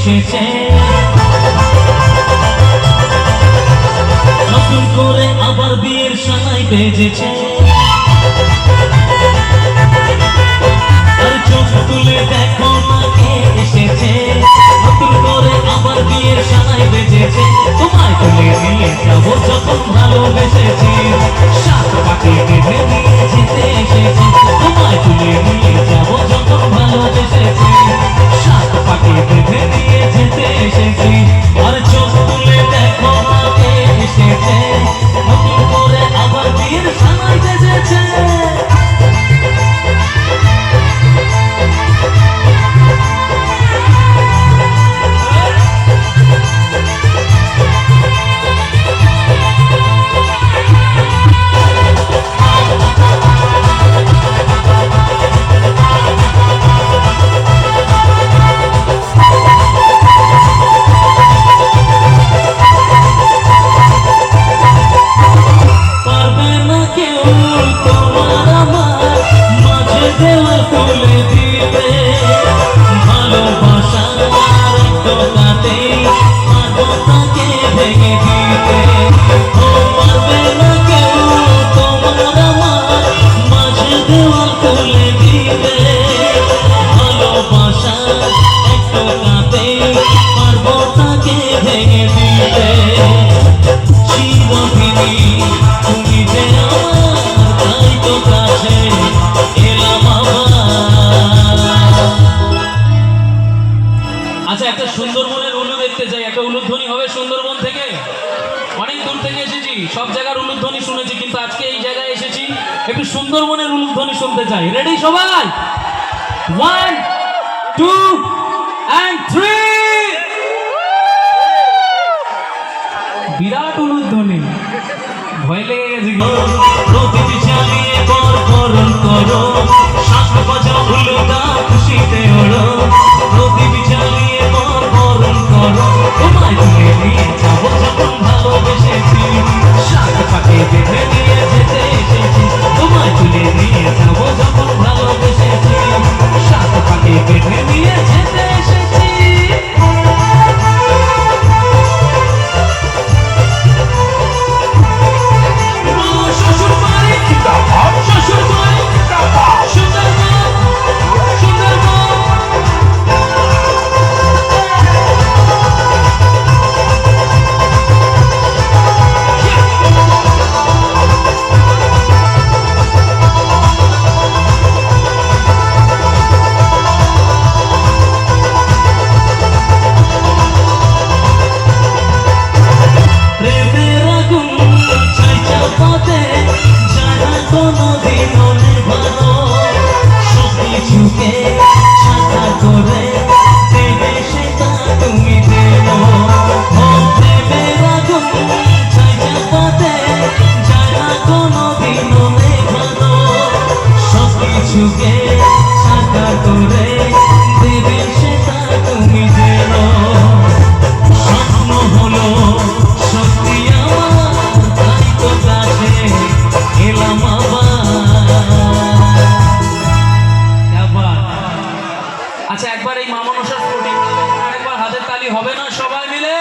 এসেছে, নতুন করে আবার বিয়ের সানাই বেজেছে। আর চোখ তুলে দেখো না কে এসেছে, নতুন করে আবার বিয়ের সানাই বেজেছে। তোমায় তুলে নিয়ে যাবো যখন ভালোবেসেছি, সাত পাকে বেঁধে নিয়ে যেতে এসেছি। তোমায় তুলে নিয়ে যাবো যখন ভালোবেসেছি, সাত পাকে বেঁধে নিয়ে যেতে এসেছি। আর চোখ তুলে দেখো না কে এসেছে, নতুন করে আবার বিয়ের সানাই বেজেছে। আচ্ছা, একটা সুন্দরবনের উলু দেখতে যাই। একটা উলুধ্বনি হবে সুন্দরবন থেকে। অনেক দূর থেকে এসেছি, সব জায়গার উলুধ্বনি শুনেছি, কিন্তু আজকে এই জায়গায় এসেছি, একটু সুন্দরবনের উলুধ্বনি শুনতে চাই। রেডি সবাই? 1 2 and 3। বিরাট উলুধ্বনি, ভয় লেগে গেছে। প্রতিটি চালিয়ে করণ করো, শ্বাস বাজাও উলুদা খুশিতে ওড়ো। প্রতিটি চালিয়ে করণ করো, তোমায় তুলে নিয়ে যাবো যখন ভালোবেসেছি, সাত পাকে বেঁধে নিয়ে যেতে এসেছি। তোমায় তুলে নিয়ে যাবো যখন ভালোবেসেছি, সাত পাকে বেঁধে নিয়ে যেতে এসেছি। আচ্ছা, একবার এই মামনসার স্পোর্টিং একবার হাতের তালি হবে না? সবাই মিলে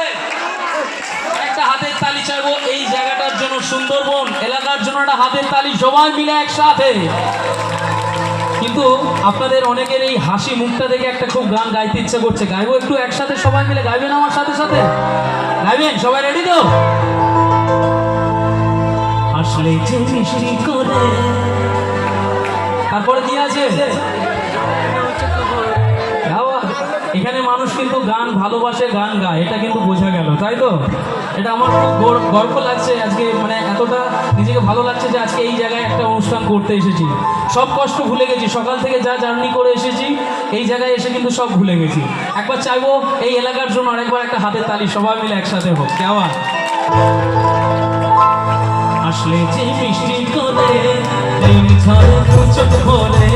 একটা হাতের তালি চাইবো এই জায়গাটার জন্য, সুন্দরবন এলাকার জন্য একটা হাতের তালি সবাই মিলে একসাথে। কিন্তু আপনাদের অনেকের এই হাসি মুখটা দেখে একটা খুব গান গাইতে ইচ্ছে করছে, গাইবো একটু একসাথে সবাই মিলে। গাইবেন আমার সাথে সাথে? গাইবেন সবাই? রেডি তো? হাসলে যে মিষ্টি করে, তারপরে কি আছে? এখানে মানুষ কিন্তু গান ভালোবাসে, গান গায়, এটা কিন্তু বোঝা গেল, তাই তো? এটা আমার খুব গর্ব লাগছে আজকে, মানে এতটা নিজেকে ভালো লাগছে যে আজকে এই জায়গায় একটা অনুষ্ঠান করতে এসেছি। সব কষ্ট ভুলে গেছি, সকাল থেকে যা জার্নি করে এসেছি, এই জায়গায় এসে কিন্তু সব ভুলে গেছি। একবার চাইবো এই এলাকার জন্য আরেকবার একটা হাতের তালি সবাই মিলে একসাথে হোক। কেমন? আসলে যে মিষ্টি করে চোখ ভরে